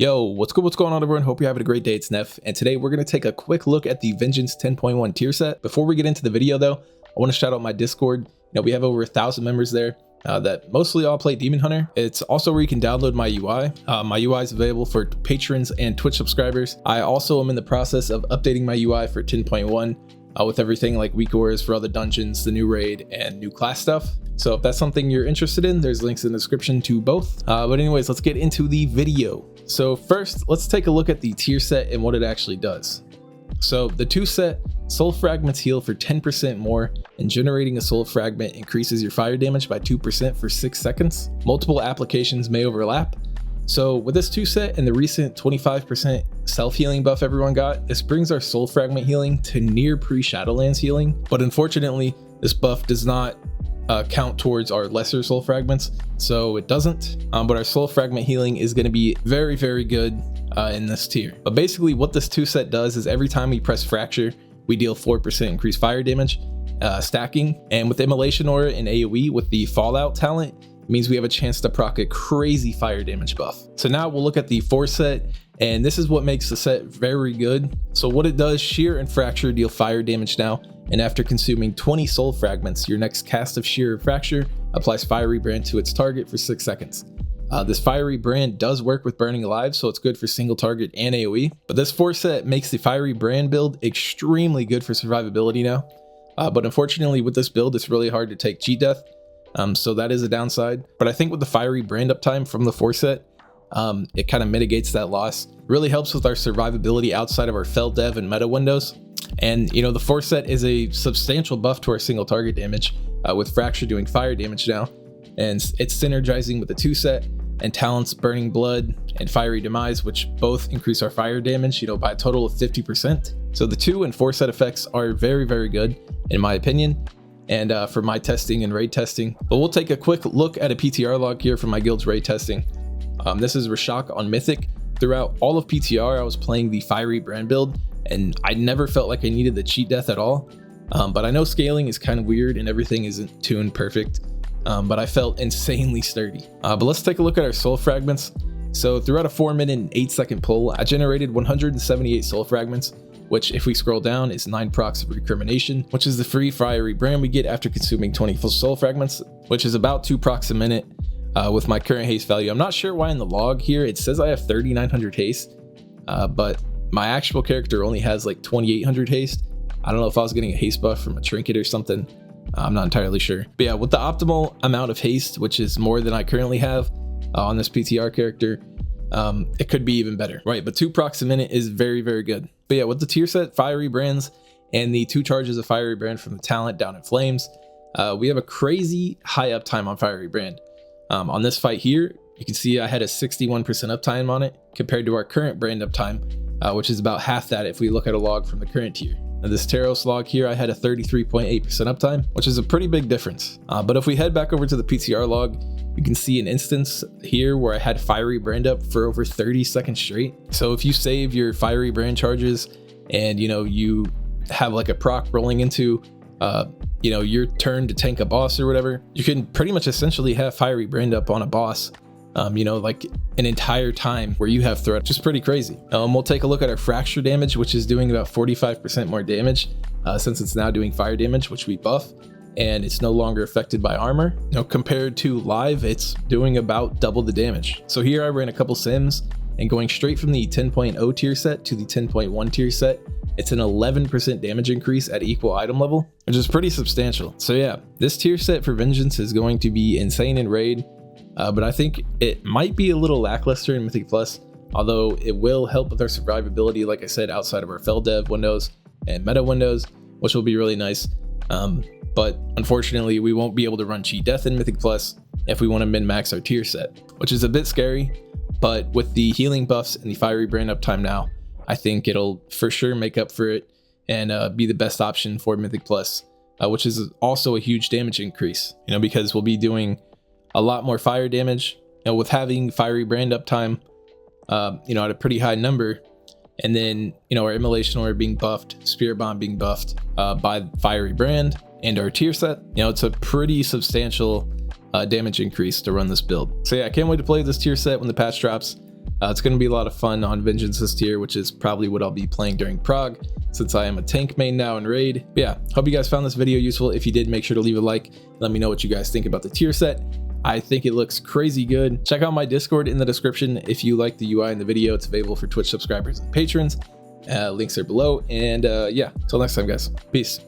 Yo, what's good? What's going on, everyone? Hope you're having a great day. It's Neff, and today we're going to take a quick look at the Vengeance 10.1 tier set. Before we get into the video, though, I want to shout out my Discord. We have over 1,000 members there that mostly all play Demon Hunter. It's also where you can download my UI. My UI is available for patrons and Twitch subscribers. I also am in the process of updating my UI for 10.1 with everything like week orders for all the dungeons, the new raid, and new class stuff. So if that's something you're interested in, there's links in the description to both. But anyways, let's get into the video. So first, let's take a look at the tier set and what it actually does. So the 2 set, soul fragments heal for 10% more, and generating a soul fragment increases your fire damage by 2% for 6 seconds. Multiple applications may overlap. So with this 2 set and the recent 25% self-healing buff everyone got, this brings our soul fragment healing to near pre-Shadowlands healing. But unfortunately, this buff does not count towards our lesser soul fragments, so it doesn't. But our soul fragment healing is going to be very, very good in this tier. But basically what this 2 set does is every time we press fracture, we deal 4% increased fire damage, stacking. And with Immolation Aura and AoE with the Fallout talent, it means we have a chance to proc a crazy fire damage buff. So now we'll look at the 4 set, and this is what makes the set very good. So what it does, Shear and Fracture deal fire damage now, and after consuming 20 soul fragments, your next cast of Shear or Fracture applies Fiery Brand to its target for 6 seconds. This Fiery Brand does work with Burning Alive, so it's good for single target and AoE. But this 4 set makes the Fiery Brand build extremely good for survivability now. But unfortunately with this build, it's really hard to take cheat death. So that is a downside. But I think with the Fiery Brand uptime from the 4 set, it kind of mitigates that loss. Really helps with our survivability outside of our fel dev and meta windows. And the 4 set is a substantial buff to our single target damage, with Fracture doing fire damage now, and it's synergizing with the 2 set and talents Burning Blood and Fiery Demise, which both increase our fire damage by a total of 50%. So the 2 and 4 set effects are very, very good in my opinion, and for my testing and raid testing. But we'll take a quick look at a PTR log here from my guild's raid testing. This is Rashok on Mythic. Throughout all of PTR, I was playing the Fiery Brand build, and I never felt like I needed the cheat death at all. But I know scaling is kind of weird and everything isn't tuned perfect, but I felt insanely sturdy. But let's take a look at our soul fragments. So throughout a 4-minute and 8-second pull, I generated 178 soul fragments, which if we scroll down is 9 procs of Recrimination, which is the free Fiery Brand we get after consuming 20 full soul fragments, which is about 2 procs a minute with my current haste value. I'm not sure why in the log here it says I have 3,900 haste, but my actual character only has like 2,800 haste. I don't know if I was getting a haste buff from a trinket or something. I'm not entirely sure. But yeah, with the optimal amount of haste, which is more than I currently have on this PTR character, it could be even better, right? But 2 procs a minute is very, very good. But yeah, with the tier set Fiery Brands and the 2 charges of Fiery Brand from the talent Down in Flames, we have a crazy high uptime on Fiery Brand. On this fight here, you can see I had a 61% uptime on it compared to our current brand uptime, which is about half that if we look at a log from the current tier. Now this Taros log here, I had a 33.8% uptime, which is a pretty big difference. But if we head back over to the PTR log, you can see an instance here where I had Fiery Brand up for over 30 seconds straight. So if you save your Fiery Brand charges and you have like a proc rolling into your turn to tank a boss or whatever, you can pretty much essentially have Fiery Brand up on a boss like an entire time where you have threat, which is pretty crazy. We'll take a look at our Fracture damage, which is doing about 45% more damage since it's now doing fire damage, which we buff, and it's no longer affected by armor. Compared to live, it's doing about double the damage. So here I ran a couple sims, and going straight from the 10.0 tier set to the 10.1 tier set, it's an 11% damage increase at equal item level, which is pretty substantial. So yeah, this tier set for Vengeance is going to be insane in raid. But I think it might be a little lackluster in Mythic Plus, although it will help with our survivability, like I said, outside of our fel dev windows and meta windows, which will be really nice. But unfortunately, we won't be able to run cheat death in Mythic Plus if we want to min-max our tier set, which is a bit scary. But with the healing buffs and the Fiery Brand uptime now, I think it'll for sure make up for it and be the best option for Mythic Plus, which is also a huge damage increase, because we'll be doing a lot more fire damage, with having Fiery Brand uptime, at a pretty high number, and then our Immolation Aura being buffed, Spirit Bomb being buffed by Fiery Brand and our tier set. It's a pretty substantial damage increase to run this build. So yeah, I can't wait to play this tier set when the patch drops. It's going to be a lot of fun on Vengeance this tier, which is probably what I'll be playing during Prague, since I am a tank main now in Raid. But yeah, hope you guys found this video useful. If you did, make sure to leave a like. Let me know what you guys think about the tier set. I think it looks crazy good. Check out my Discord in the description if you like the UI in the video. It's available for Twitch subscribers and patrons. Links are below. And yeah, until next time, guys. Peace.